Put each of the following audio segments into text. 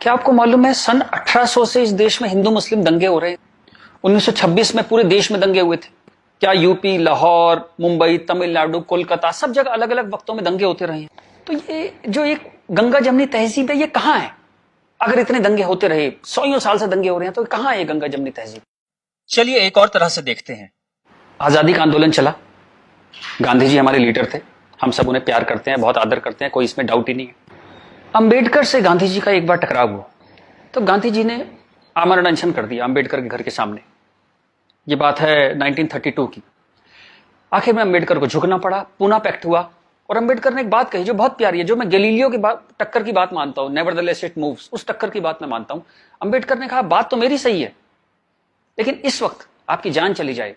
क्या आपको मालूम है सन 1800 से इस देश में हिंदू मुस्लिम दंगे हो रहे हैं। 1926 में पूरे देश में दंगे हुए थे। क्या यूपी, लाहौर, मुंबई, तमिलनाडु, कोलकाता सब जगह अलग अलग वक्तों में दंगे होते रहे हैं। तो ये जो एक गंगा जमनी तहजीब है ये कहां है? अगर इतने दंगे होते रहे, सौ साल से दंगे हो रहे हैं, तो कहां है ये गंगा जमनी तहजीब? चलिए एक और तरह से देखते हैं। आजादी का आंदोलन चला, गांधी जी हमारे लीडर थे, हम सब उन्हें प्यार करते हैं, बहुत आदर करते हैं, कोई इसमें डाउट ही नहीं है। अंबेडकर से गांधी जी का एक बार टकराव हुआ तो गांधी जी ने आमरण अनशन कर दिया अंबेडकर के घर के सामने। ये बात है 1932 की। आखिर में अंबेडकर को झुकना पड़ा, पूना पैक्ट हुआ और अंबेडकर ने एक बात कही जो बहुत प्यारी है, जो मैं गैलीलियो की बात टक्कर की बात मानता हूं, नेवरदलेस इट मूव्स, उस टक्कर की बात मैं मानता हूं। अंबेडकर ने कहा बात तो मेरी सही है, लेकिन इस वक्त आपकी जान चली जाए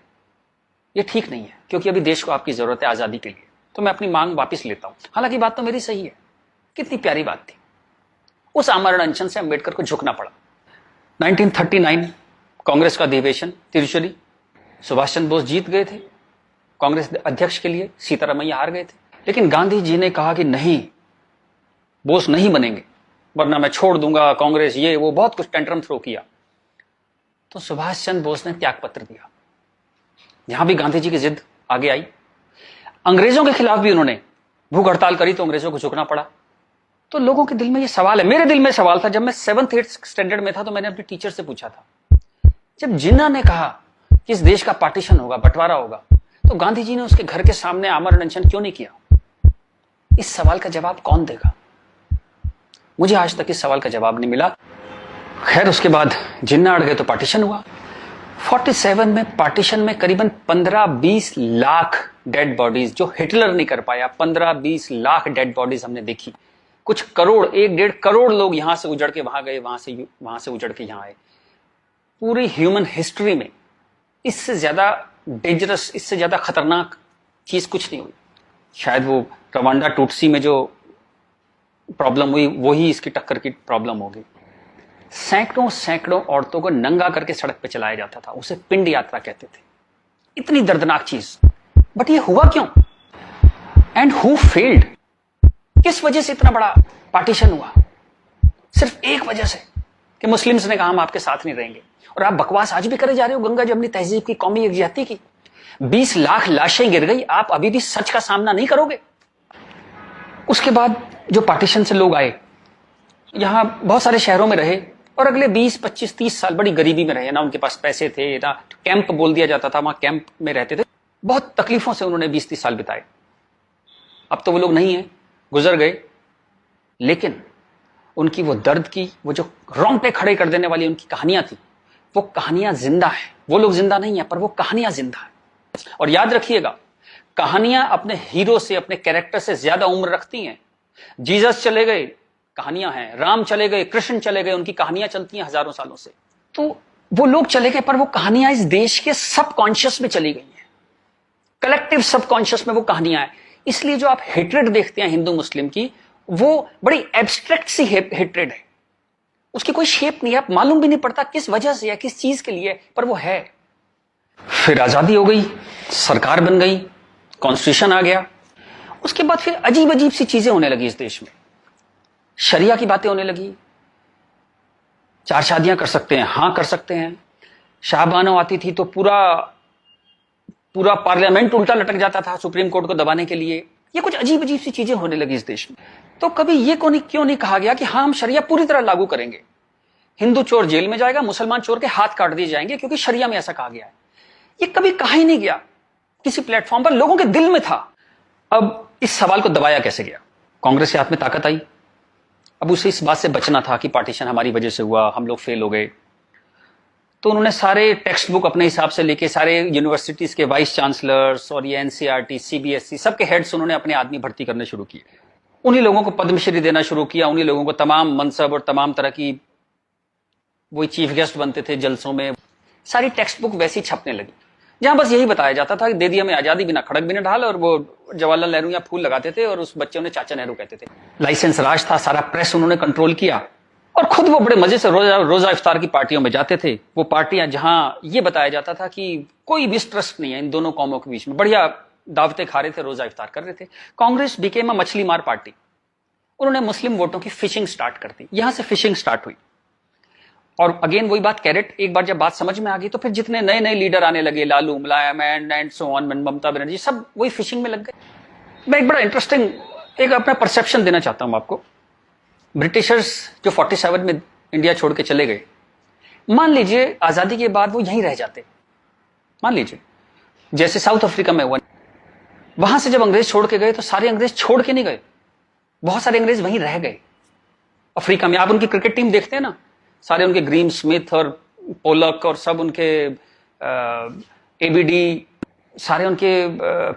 ये ठीक नहीं है, क्योंकि अभी देश को आपकी जरूरत है आजादी के लिए, तो मैं अपनी मांग वापस लेता हूं। हालांकि बात तो मेरी सही है। कितनी प्यारी बात थी। उस आमरण अनशन से अंबेडकर को झुकना पड़ा। 1939 कांग्रेस का अधिवेशन तिरुचुरी, सुभाष चंद्र बोस जीत गए थे कांग्रेस अध्यक्ष के लिए, सीतारामैया हार गए थे। लेकिन गांधी जी ने कहा कि नहीं, बोस नहीं बनेंगे वरना मैं छोड़ दूंगा कांग्रेस, ये वो बहुत कुछ टेंट्रम थ्रो किया। तो सुभाष चंद्र बोस ने त्याग पत्र दिया। यहां भी गांधी जी की जिद आगे आई। अंग्रेजों के खिलाफ भी उन्होंने भूख हड़ताल करी तो अंग्रेजों को झुकना पड़ा। तो लोगों के दिल में ये सवाल है, मेरे दिल में सवाल था, जब मैं 7th 8th स्टैंडर्ड में था तो मैंने अपने टीचर से पूछा था, जब जिन्ना ने कहा कि इस देश का पार्टीशन होगा, बंटवारा होगा, तो गांधी जी ने उसके घर के सामने आमरण अनशन क्यों नहीं किया? इस सवाल का जवाब कौन देगा? मुझे आज तक इस सवाल का जवाब नहीं मिला। खैर उसके बाद जिन्ना अड़ गए तो पार्टीशन हुआ। 47 में पार्टीशन में करीबन 15-20 लाख डेड बॉडीज, जो हिटलर नहीं कर पाया, 15-20 लाख डेड बॉडीज हमने देखी। कुछ करोड़, 1-1.5 करोड़ लोग यहां से उजड़ के वहां गए, वहां से उजड़ के यहां आए। पूरी ह्यूमन हिस्ट्री में इससे ज्यादा डेंजरस, इससे ज्यादा खतरनाक चीज कुछ नहीं हुई। शायद वो रवांडा टूटसी में जो प्रॉब्लम हुई वही इसकी टक्कर की प्रॉब्लम होगी। सैकड़ों औरतों को नंगा करके सड़क पे चलाया जाता था, उसे पिंड यात्रा कहते थे। इतनी दर्दनाक चीज, बट ये हुआ क्यों? And who failed? किस वजह से इतना बड़ा पार्टीशन हुआ? सिर्फ एक वजह से कि मुस्लिम्स ने कहा हम आपके साथ नहीं रहेंगे। और आप बकवास आज भी करे जा रहे हो गंगा जमनी तहजीब की, कौमी यकजहती की। 20 लाख लाशें गिर गई, आप अभी भी सच का सामना नहीं करोगे? उसके बाद जो पार्टीशन से लोग आए, यहां बहुत सारे शहरों में रहे और अगले 20, 25, 30 साल बड़ी गरीबी में रहे। ना उनके पास पैसे थे, ना कैंप बोल दिया जाता था, वहां कैंप में रहते थे। बहुत तकलीफों से उन्होंने 20-30 साल बिताए। अब तो वो लोग नहीं है, गुजर गए, लेकिन उनकी वो दर्द की, वो जो रोंगटे खड़े कर देने वाली उनकी कहानियां थी, वो कहानियां जिंदा है। वो लोग जिंदा नहीं है, पर वो कहानियां जिंदा है। और याद रखिएगा, कहानियां अपने हीरो से, अपने कैरेक्टर से ज्यादा उम्र रखती हैं। जीसस चले गए, कहानियां हैं। राम चले गए, कृष्ण चले गए, उनकी कहानियां चलती हैं हजारों सालों से। तो वो लोग चले गए, पर वो कहानियां इस देश के सबकॉन्शियस में चली गई हैं, कलेक्टिव सबकॉन्शियस में वो कहानियां हैं। इसलिए जो आप हेट्रेड देखते हैं हिंदू मुस्लिम की, वो बड़ी एब्स्ट्रैक्ट सी हेट्रेड है, उसकी कोई शेप नहीं है, आप मालूम भी नहीं पड़ता किस वजह से है, किस चीज के लिए, पर वो है। फिर आजादी हो गई, सरकार बन गई, कॉन्स्टिट्यूशन आ गया। उसके बाद फिर अजीब अजीब सी चीजें होने लगी इस देश में। शरिया की बातें होने लगी। 4 शादियां कर सकते हैं, हां कर सकते हैं। शाहबानो आती थी तो पूरा पार्लियामेंट उल्टा लटक जाता था सुप्रीम कोर्ट को दबाने के लिए। ये कुछ अजीब अजीब सी चीजें होने लगी इस देश में। तो कभी ये क्यों नहीं कहा गया कि हाँ, हम शरिया पूरी तरह लागू करेंगे, हिंदू चोर जेल में जाएगा, मुसलमान चोर के हाथ काट दिए जाएंगे, क्योंकि शरिया में ऐसा कहा गया है। ये कभी कहा ही नहीं गया किसी प्लेटफॉर्म पर, लोगों के दिल में था। अब इस सवाल को दबाया कैसे गया? कांग्रेस के हाथ में ताकत आई। अब उसे इस बात से बचना था कि पार्टीशन हमारी वजह से हुआ, हम लोग फेल हो गए। तो उन्होंने सारे टेक्स्ट बुक अपने हिसाब से लेके सारे यूनिवर्सिटीज के वाइस चांसलर्स और ये एनसीईआरटी, सीबीएसई सबके हेड्स उन्होंने अपने आदमी भर्ती करने शुरू किए। उन्हीं लोगों को पद्मश्री देना शुरू किया, उन्हीं लोगों को तमाम मनसब और तमाम तरह की, वही चीफ गेस्ट बनते थे जलसों में। सारी टेक्स्ट बुक वैसी छपने लगी, जहां बस यही बताया जाता था कि दे दी हमें आजादी, बिना खड़क बिना ढाल। और वो जवाहरलाल नेहरू या फूल लगाते थे और उस बच्चे उन्हें चाचा नेहरू कहते थे। लाइसेंस राज था, सारा प्रेस उन्होंने कंट्रोल किया और खुद वो बड़े मजे से रोजा इफ्तार की पार्टियों में जाते थे। वो पार्टियां जहां ये बताया जाता था कि कोई मिसट्रस्ट नहीं है इन दोनों कौमों के बीच में, बढ़िया दावतें खा रहे थे, रोजा इफ्तार कर रहे थे। कांग्रेस बिकेम अ मछली मार पार्टी। उन्होंने मुस्लिम वोटों की फिशिंग स्टार्ट कर दी, यहां से फिशिंग स्टार्ट हुई। और अगेन वही बात, कैरेट, एक बार जब बात समझ में आ गई तो फिर जितने नए नए लीडर आने लगे, लालू, मुलायम and so on, Mamata Banerjee, सब वही फिशिंग में लग गए। मैं एक बड़ा इंटरेस्टिंग एक अपना परसेप्शन देना चाहता हूं आपको। ब्रिटिशर्स जो 47 में इंडिया छोड़ के चले गए, मान लीजिए आजादी के बाद वो यहीं रह जाते, मान लीजिए जैसे साउथ अफ्रीका में हुआ, वहां से जब अंग्रेज छोड़ के गए तो सारे अंग्रेज छोड़ के नहीं गए, बहुत सारे अंग्रेज वहीं रह गए अफ्रीका में। आप उनकी क्रिकेट टीम देखते हैं ना, सारे उनके ग्रीम स्मिथ और पोलक और सब उनके एबीडी, सारे उनके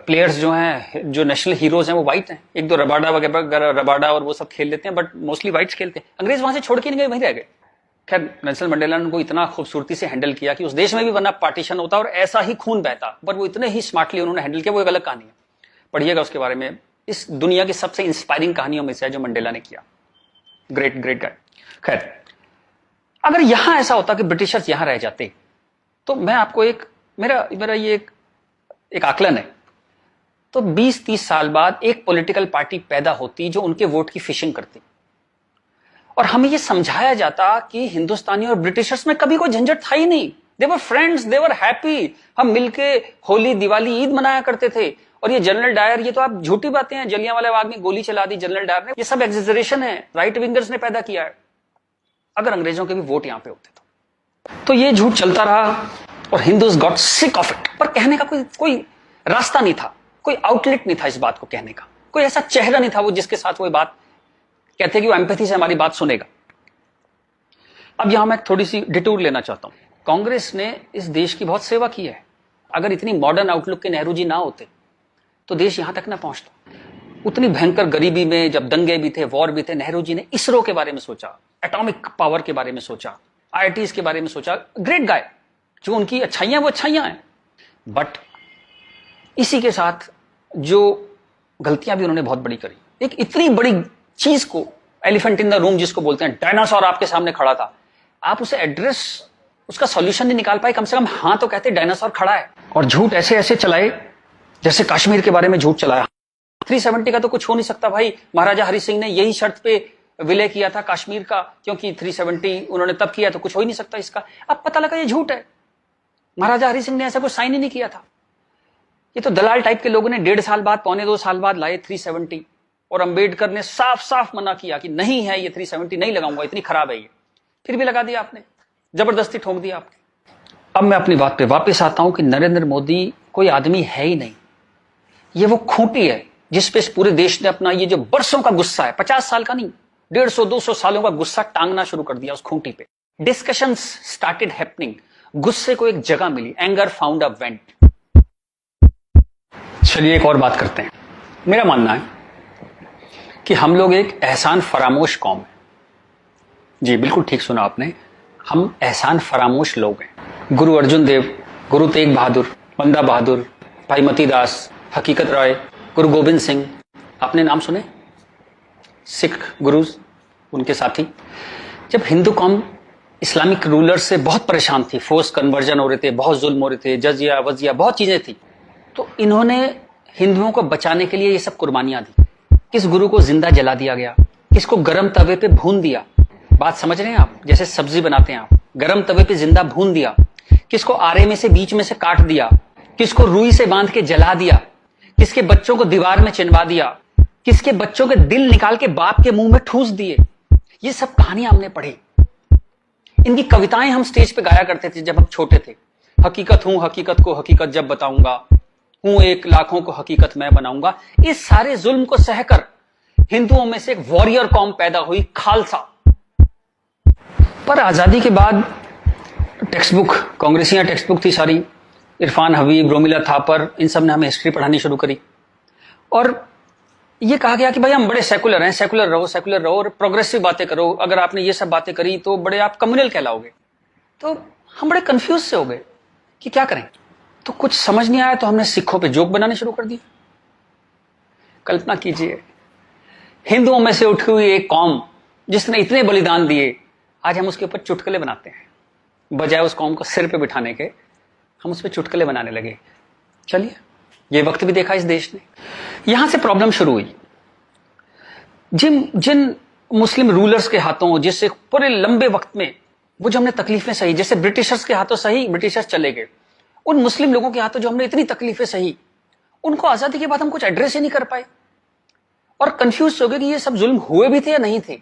प्लेयर्स जो हैं, जो नेशनल हीरोज हैं, वो वाइट हैं। एक दो रबाडा वगैरह, रबाडा और वो सब खेल लेते हैं, बट मोस्टली वाइट्स खेलते हैं। अंग्रेज वहां से छोड़ के नहीं गए, वहीं रह गए। खैर नेल्सन मंडेला ने उनको इतना खूबसूरती से हैंडल किया कि उस देश में भी वरना पार्टीशन होता और ऐसा ही खून बहता, पर वो इतने ही स्मार्टली उन्होंने हैंडल किया। वो एक अलग कहानी है, पढ़िएगा उसके बारे में। इस दुनिया की सबसे इंस्पायरिंग कहानियों में से है जो मंडेला ने किया। Great great guy. खैर, अगर यहां ऐसा होता कि ब्रिटिशर्स यहां रह जाते, तो मैं आपको एक मेरा ये एक आकलन है, तो 20-30 साल बाद एक पॉलिटिकल पार्टी पैदा होती जो उनके वोट की फिशिंग करती, और हमें ये समझाया जाता कि हिंदुस्तानी और ब्रिटिशर्स में कभी कोई झंझट था ही नहीं। They were friends, they were happy. हम मिलके होली, दिवाली, ईद मनाया करते थे। और ये जनरल डायर, ये तो आप झूठी बातें हैं, जलियांवाला बाग में गोली चला दी जनरल डायर ने, ये सब एग्जेजरेशन है, राइट विंगर्स ने पैदा किया है। अगर अंग्रेजों के भी वोट यहां पे होते तो ये झूठ चलता रहा और Hindus got sick of it. पर कहने का कोई रास्ता नहीं था, कोई आउटलेट नहीं था इस बात को कहने का, कोई ऐसा चेहरा नहीं था वो जिसके साथ वो बात कहते कि वो एम्पैथी से हमारी बात सुनेगा। अब यहां मैं थोड़ी सी डिटूर लेना चाहता हूं। कांग्रेस ने इस देश की बहुत सेवा की है। अगर इतनी मॉडर्न आउटलुक के नेहरू जी ना होते तो देश यहां तक ना पहुंचता। उतनी भयंकर गरीबी में जब दंगे भी थे, वॉर भी थे, नेहरू जी ने इसरो के बारे में सोचा, एटॉमिक पावर के बारे में सोचा, आईआईटीज के बारे में सोचा। ग्रेट गाय, जो उनकी अच्छाइयां वो अच्छाइयां हैं, बट इसी के साथ जो गलतियां भी उन्होंने बहुत बड़ी करी। एक इतनी बड़ी चीज को, एलिफेंट इन द रूम जिसको बोलते हैं, डायनासोर आपके सामने खड़ा था, आप उसे एड्रेस, उसका सॉल्यूशन नहीं निकाल पाए। कम से कम हाँ तो कहते डायनासोर खड़ा है। और झूठ ऐसे ऐसे चलाए, जैसे कश्मीर के बारे में झूठ चलाया। 370 का तो कुछ हो नहीं सकता भाई। महाराजा हरि सिंह ने यही शर्त पे विलय किया था कश्मीर का, क्योंकि 370 उन्होंने तब किया, तो कुछ हो ही नहीं सकता इसका। अब पता लगा ये झूठ है, महाराजा हरि सिंह ने ऐसा कुछ साइन ही नहीं किया था। ये तो दलाल टाइप के लोगों ने 1.5 साल बाद, 1.25 साल बाद लाए 370, और अंबेडकर ने साफ साफ मना किया कि नहीं है ये 370, नहीं लगाऊंगा, इतनी खराब है ये। फिर भी लगा दिया आपने, जबरदस्ती ठोक दिया आपने। अब मैं अपनी बात पे वापस आता हूं कि नरेंद्र मोदी कोई आदमी है ही नहीं, ये वो खूंटी है जिस पे इस पूरे देश ने अपना ये जो बरसों का गुस्सा है, 50 साल का नहीं, 150-200 सालों का गुस्सा टांगना शुरू कर दिया उस खूंटी पे। डिस्कशंस स्टार्टेड हैपनिंग, गुस्से को एक जगह मिली, एंगर फाउंड अ वेंट। चलिए एक और बात करते हैं। मेरा मानना है कि हम लोग एक एहसान फरामोश कौम है। जी बिल्कुल ठीक सुना आपने, हम एहसान फरामोश लोग हैं। गुरु अर्जुन देव, गुरु तेग बहादुर, बंदा बहादुर, भाई मती दास, हकीकत राय, गुरु गोविंद सिंह, आपने नाम सुने, सिख गुरुज, उनके साथी। जब हिंदू कौम इस्लामिक रूलर से बहुत परेशान थी, फोर्स कन्वर्जन हो रहे थे, बहुत जुल्म हो रहे थे, जजिया वजिया बहुत चीजें थी, तो इन्होंने हिंदुओं को बचाने के लिए ये सब कुर्बानियां दी। किस गुरु को जिंदा जला दिया गया, किसको गर्म तवे पे भून दिया, बात समझ रहे हैं आप, जैसे सब्जी बनाते हैं आप, गर्म तवे पे जिंदा भून दिया, किसको आरे में से बीच में से काट दिया, किसको रुई से बांध के जला दिया, किसके बच्चों को दीवार में चिनवा दिया, किसके बच्चों के दिल निकाल के बाप के मुंह में ठूस दिए। ये सब कहानियां हमने पढ़ी, इनकी कविताएं हम स्टेज पे गाया करते थे जब हम छोटे थे। हकीकत हूं, हकीकत को हकीकत जब बताऊंगा, हूं एक लाखों को हकीकत मैं बनाऊंगा। इस सारे जुल्म को सहकर हिंदुओं में से एक वॉरियर कौम पैदा हुई, खालसा। पर आजादी के बाद टेक्स्ट बुक, कांग्रेसियां टेक्स्ट बुक थी सारी, इरफान हबीब, रोमिला थापर, इन सब ने हमें हिस्ट्री पढ़ानी शुरू करी, और ये कहा गया कि भाई हम बड़े सेकुलर हैं, सेकुलर रहो और प्रोग्रेसिव बातें करो। अगर आपने ये सब बातें करी तो बड़े आप कम्युनल कहलाओगे। तो हम बड़े कंफ्यूज से हो गए कि क्या करें। तो कुछ समझ नहीं आया तो हमने सिखों पे जोक बनाने शुरू कर दिए। कल्पना कीजिए, हिंदुओं में से उठी हुई एक कौम जिसने इतने बलिदान दिए, आज हम उसके ऊपर चुटकुले बनाते हैं। बजाय उस कौम को सिर पे बिठाने के हम उस पर चुटकुले बनाने लगे। चलिए, ये वक्त भी देखा इस देश ने। यहां से प्रॉब्लम शुरू हुई। जिन जिन मुस्लिम रूलर्स के हाथों, जिससे पूरे लंबे वक्त में वो जो हमने तकलीफें सही, जैसे ब्रिटिशर्स के हाथों सही, ब्रिटिशर्स चले गए, उन मुस्लिम लोगों के हाथों जो हमने इतनी तकलीफें सही, उनको आजादी के बाद हम कुछ एड्रेस ही नहीं कर पाए और कंफ्यूज हो गए कि ये सब जुल्म हुए भी थे या नहीं थे।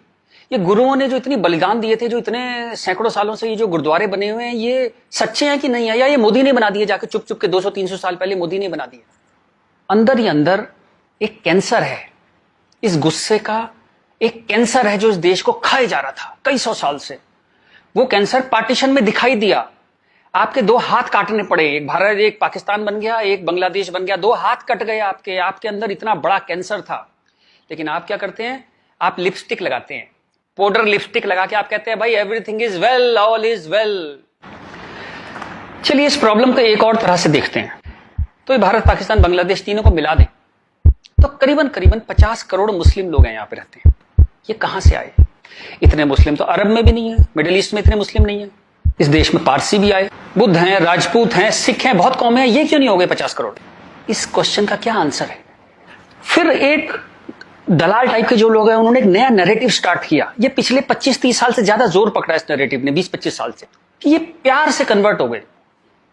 ये गुरुओं ने जो इतनी बलिदान दिए थे, जो इतने सैकड़ों सालों से ये जो गुरुद्वारे बने हुए हैं, ये सच्चे हैं कि नहीं है, या ये मोदी ने बना दिए जाके चुप चुप के 200-300 साल पहले मोदी ने बना दिए। अंदर ही अंदर एक कैंसर है, इस गुस्से का एक कैंसर है जो इस देश को खाए जा रहा था कई सौ साल से। वो कैंसर पार्टीशन में दिखाई दिया, आपके 2 हाथ काटने पड़े, एक भारत एक पाकिस्तान बन गया, एक बांग्लादेश बन गया, 2 हाथ कट गए आपके अंदर इतना बड़ा कैंसर था। लेकिन आप क्या करते हैं, आप लिपस्टिक लगाते हैं, पाउडर लिपस्टिक लगा के आप कहते हैं भाई everything is well, all is well. चलिए इस प्रॉब्लम को एक और तरह से देखते हैं। तो ये भारत पाकिस्तान बांग्लादेश तीनों को मिला दें तो करीबन 50 करोड़ मुस्लिम लोग हैं, यहां पे रहते हैं। ये कहां से आए? इतने मुस्लिम तो अरब में भी नहीं है, मिडिल ईस्ट में इतने मुस्लिम नहीं है। इस देश में पारसी भी आए, बुद्ध हैं, राजपूत हैं, सिख हैं, बहुत कौमें हैं, ये क्यों नहीं हो गए 50 करोड़? इस क्वेश्चन का क्या आंसर है? फिर एक दलाल टाइप के जो लोग हैं उन्होंने एक नया नैरेटिव स्टार्ट किया। ये पिछले 25-30 साल से ज्यादा जोर पकड़ा इस नैरेटिव ने, 20-25 साल से, कि ये प्यार से कन्वर्ट हो गए,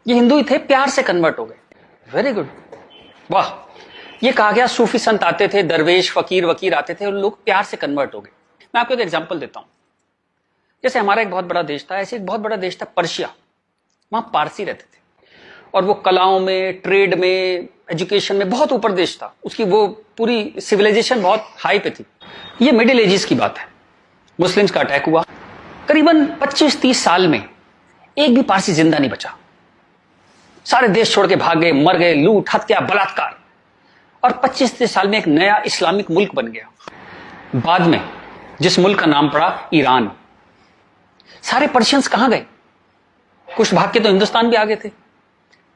ये हिंदू ही थे, प्यार से कन्वर्ट हो गए। वेरी गुड, वाह। ये कहा गया सूफी संत आते थे, दरवेश फकीर वकीर आते थे और लोग प्यार से कन्वर्ट हो गए। मैं आपको एक एग्जांपल देता हूं। जैसे हमारा एक बहुत बड़ा देश था, ऐसे एक बहुत बड़ा देश था पर्शिया, वहां पारसी रहते थे और वो कलाओं में, ट्रेड में, एजुकेशन में बहुत ऊपर देश था, उसकी वो पूरी सिविलाइजेशन बहुत हाई पे थी। ये मिडिल एजेस की बात है, मुस्लिम्स का अटैक हुआ, करीबन 25-30 साल में एक भी पारसी जिंदा नहीं बचा, सारे देश छोड़ के भाग गए, मर गए, लूट हत्या बलात्कार, और 25-30 साल में एक नया इस्लामिक मुल्क बन गया। बाद में जिस मुल्क का नाम पड़ा ईरान। सारे पर्शियंस कहां गए? कुछ भाग के तो हिंदुस्तान भी आ गए थे।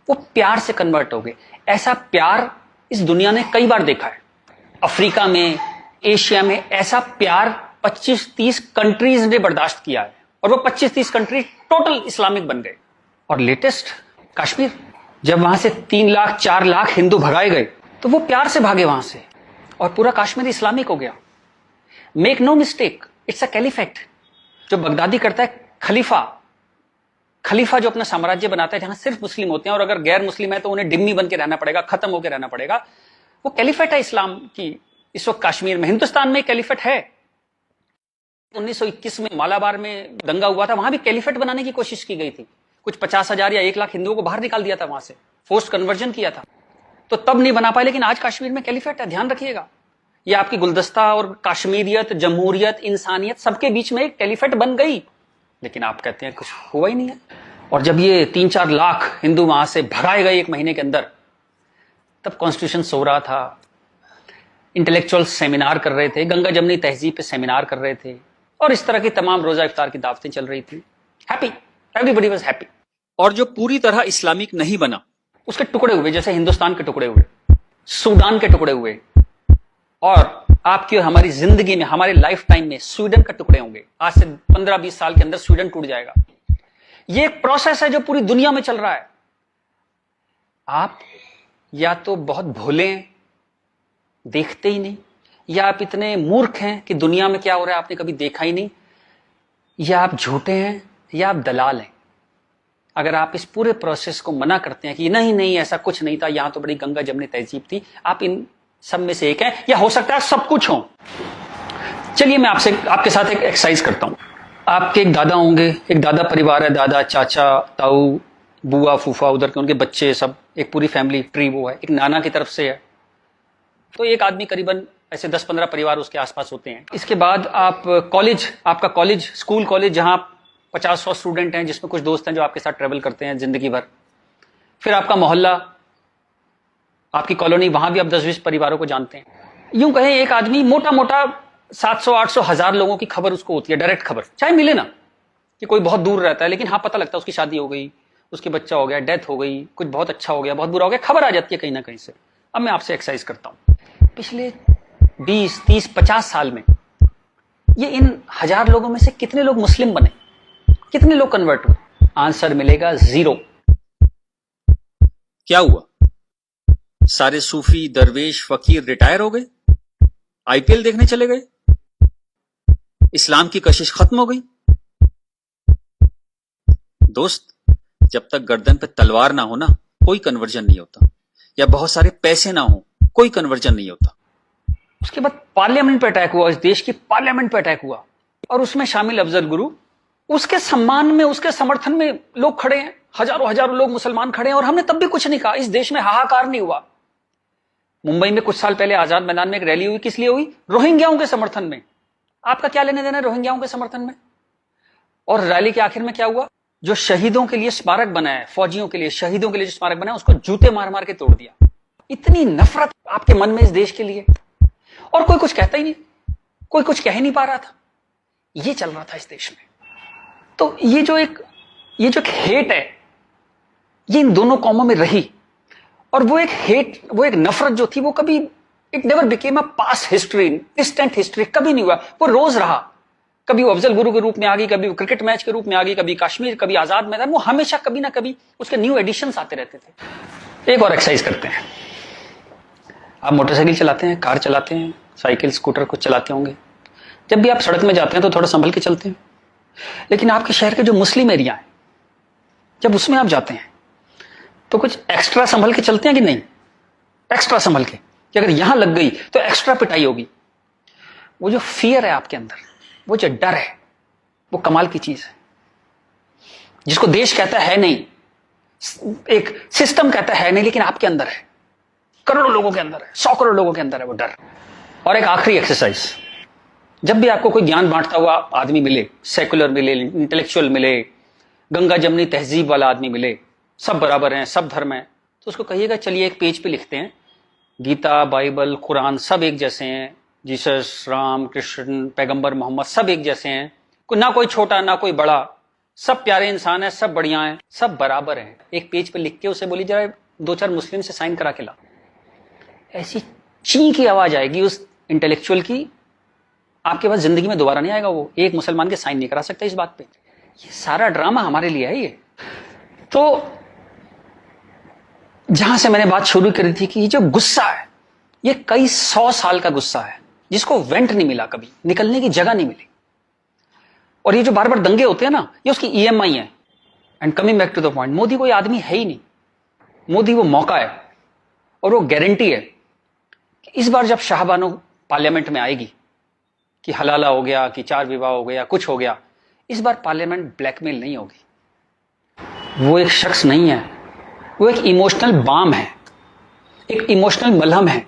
वो प्यार से कन्वर्ट हो गए। ऐसा प्यार इस दुनिया ने कई बार देखा है, अफ्रीका में, एशिया में, ऐसा प्यार 25-30 कंट्रीज ने बर्दाश्त किया है और वो 25-30 कंट्री टोटल इस्लामिक बन गए। और लेटेस्ट कश्मीर, जब वहां से 3 लाख 4 लाख हिंदू भगाए गए तो वो प्यार से भागे वहां से और पूरा कश्मीर इस्लामिक हो गया। Make no mistake, it's a caliphate. जो बगदादी करता है खलीफा जो अपना साम्राज्य बनाता है जहां सिर्फ मुस्लिम होते हैं और अगर गैर मुस्लिम है तो उन्हें डिम्मी बन के रहना पड़ेगा, खत्म होकर रहना पड़ेगा, वो कैलिफेट है इस्लाम की। इस वक्त कश्मीर में, हिंदुस्तान में कैलिफेट है। 1921 में मालाबार में दंगा हुआ था, वहां भी कैलिफेट बनाने की कोशिश की गई थी। कुछ 50,000 या 1 लाख हिंदुओं को बाहर निकाल दिया था वहां से, फोर्स्ड कन्वर्जन किया था, तो तब नहीं बना पाए। लेकिन आज कश्मीर में कैलिफेट है, ध्यान रखिएगा। ये आपकी गुलदस्ता और कश्मीरियत, जमहूरियत, इंसानियत सबके बीच में एक कैलिफेट बन गई। लेकिन आप कहते हैं कुछ हुआ ही नहीं है। और जब ये 3-4 लाख हिंदू वहां से भगाए गए 1 महीने के अंदर, तब कॉन्स्टिट्यूशन सो रहा था, इंटेलेक्चुअल सेमिनार कर रहे थे, गंगा जमनी तहजीब पे सेमिनार कर रहे थे और इस तरह की तमाम रोजा इफ्तार की दावतें चल रही थी। Happy, everybody was happy. और जो पूरी तरह इस्लामिक नहीं बना, उसके टुकड़े हुए, जैसे हिंदुस्तान के टुकड़े हुए, सूडान के टुकड़े हुए, और आपकी और हमारी जिंदगी में, हमारे लाइफ टाइम में स्वीडन का टुकड़े होंगे। आज से 15-20 साल के अंदर स्वीडन टूट जाएगा। ये एक प्रोसेस है जो पूरी दुनिया में चल रहा है। आप या तो बहुत भोले हैं, देखते ही नहीं, या आप इतने मूर्ख हैं कि दुनिया में क्या हो रहा है आपने कभी देखा ही नहीं, या आप झूठे हैं, या आप दलाल हैं। अगर आप इस पूरे प्रोसेस को मना करते हैं कि नहीं नहीं ऐसा कुछ नहीं था, यहां तो बड़ी गंगा जमनी तहजीब थी, आप इन सब में से एक है, या हो सकता है सब कुछ हो। चलिए मैं आपके साथ एक एक्सरसाइज करता हूं। आपके एक दादा होंगे, एक दादा परिवार है, दादा, चाचा, ताऊ, बुआ, फूफा, उधर के उनके बच्चे, सब एक पूरी फैमिली ट्री वो है। एक नाना की तरफ से है, तो एक आदमी करीबन ऐसे 10-15 परिवार उसके आसपास होते हैं। इसके बाद आप कॉलेज, आपका कॉलेज, स्कूल कॉलेज, जहां 50-100 स्टूडेंट हैं, जिसमें कुछ दोस्त हैं जो आपके साथ ट्रेवल करते हैं जिंदगी भर। फिर आपका मोहल्ला, आपकी कॉलोनी, वहां भी आप 10-20 परिवारों को जानते हैं। यूं कहें एक आदमी मोटा मोटा 700-800 1000 लोगों की खबर उसको होती है, डायरेक्ट खबर, चाहे मिले ना कि कोई बहुत दूर रहता है, लेकिन हाँ पता लगता है उसकी शादी हो गई, उसके बच्चा हो गया, डेथ हो गई, कुछ बहुत अच्छा हो गया, बहुत बुरा हो गया, खबर आ जाती है कहीं ना कहीं से। अब मैं आपसे एक्सरसाइज करता हूं, पिछले 20, 30, 50 साल में ये इन 1000 लोगों में से कितने लोग मुस्लिम बने, कितने लोग कन्वर्ट हुए? आंसर मिलेगा 0। क्या हुआ? सारे सूफी, दरवेश, फकीर रिटायर हो गए, आईपीएल देखने चले गए, इस्लाम की कशिश खत्म हो गई। दोस्त, जब तक गर्दन पे तलवार ना हो ना, कोई कन्वर्जन नहीं होता, या बहुत सारे पैसे ना हो, कोई कन्वर्जन नहीं होता। उसके बाद पार्लियामेंट पे अटैक हुआ, इस देश की पार्लियामेंट पे अटैक हुआ, और उसमें शामिल अफजल गुरु, उसके सम्मान में, उसके समर्थन में लोग खड़े हैं, हजारों हजारों लोग मुसलमान खड़े हैं, और हमने तब भी कुछ नहीं कहा। इस देश में हाहाकार नहीं हुआ। मुंबई में कुछ साल पहले आजाद मैदान में एक रैली हुई, किस लिए हुई? रोहिंग्याओं के समर्थन में। आपका क्या लेने देना रोहिंग्याओं के समर्थन में? और रैली के आखिर में क्या हुआ? जो शहीदों के लिए स्मारक बना है, फौजियों के लिए, शहीदों के लिए जो स्मारक बना है, उसको जूते मार मार के तोड़ दिया। इतनी नफरत आपके मन में इस देश के लिए, और कोई कुछ कहता ही नहीं, कोई कुछ कह ही नहीं पा रहा था। ये चल रहा था इस देश में। तो ये जो एक हेट है, ये इन दोनों कौमों में रही, और वो एक हेट, वो एक नफरत जो थी, वो कभी, it never became a past history, distant history, कभी नहीं हुआ। वो रोज रहा। कभी वो अफजल गुरु के रूप में आ गई, कभी वो क्रिकेट मैच के रूप में आ गई, कभी कश्मीर, कभी आजाद मैदान, वो हमेशा कभी ना कभी उसके न्यू एडिशंस आते रहते थे। एक और एक्सरसाइज करते हैं। आप मोटरसाइकिल चलाते हैं, कार चलाते हैं, साइकिल, स्कूटर कुछ चलाते होंगे। जब भी आप सड़क में जाते हैं तो थोड़ा संभल के चलते हैं। लेकिन आपके शहर के जो मुस्लिम एरिया है, जब उसमें आप जाते हैं तो कुछ एक्स्ट्रा संभल के चलते हैं कि नहीं? एक्स्ट्रा संभल के, कि अगर यहां लग गई तो एक्स्ट्रा पिटाई होगी। वो जो फियर है आपके अंदर, वो जो डर है, वो कमाल की चीज है, जिसको देश कहता है नहीं, एक सिस्टम कहता है नहीं, लेकिन आपके अंदर है, करोड़ों लोगों के अंदर है, 100 करोड़ लोगों के अंदर है वो डर। और एक आखिरी एक्सरसाइज, जब भी आपको कोई ज्ञान बांटता हुआ आदमी मिले, सेकुलर मिले, इंटेलेक्चुअल मिले, गंगा जमनी तहजीब वाला आदमी मिले, सब बराबर हैं, सब धर्म है, तो उसको कहिएगा चलिए एक पेज पे लिखते हैं, गीता, बाइबल, कुरान सब एक जैसे हैं, जीसस, राम, कृष्ण, पैगंबर मोहम्मद सब एक जैसे हैं, ना कोई छोटा ना कोई बड़ा, सब प्यारे इंसान है, सब बढ़िया हैं, सब बराबर हैं। एक पेज पे लिख के उसे बोली जरा 2-4 मुस्लिम से साइन करा के ला। ऐसी ची की आवाज आएगी उस इंटेलेक्चुअल की, आपके पास जिंदगी में दोबारा नहीं आएगा। वो एक मुसलमान के साइन नहीं करा सकता इस बात पे। ये सारा ड्रामा हमारे लिए है। ये तो जहां से मैंने बात शुरू करी थी कि ये जो गुस्सा है, ये कई 100 साल का गुस्सा है, जिसको वेंट नहीं मिला, कभी निकलने की जगह नहीं मिली। और ये जो बार बार दंगे होते हैं ना, ये उसकी EMI है। And coming back to the point, Modi कोई आदमी है ही नहीं। मोदी वो मौका है, और वो गारंटी है कि इस बार जब शाहबानो पार्लियामेंट में आएगी कि हलाला हो गया, कि 4 विवाह हो गया, कुछ हो गया, इस बार पार्लियामेंट ब्लैकमेल नहीं होगी। वो एक शख्स नहीं है, वो एक इमोशनल बाम है, एक इमोशनल मलहम है,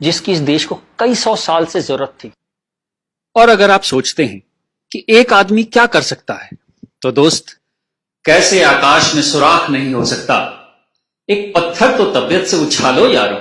जिसकी इस देश को कई 100 साल से जरूरत थी। और अगर आप सोचते हैं कि एक आदमी क्या कर सकता है, तो दोस्त, कैसे आकाश में सुराख नहीं हो सकता, एक पत्थर तो तबीयत से उछालो यारो।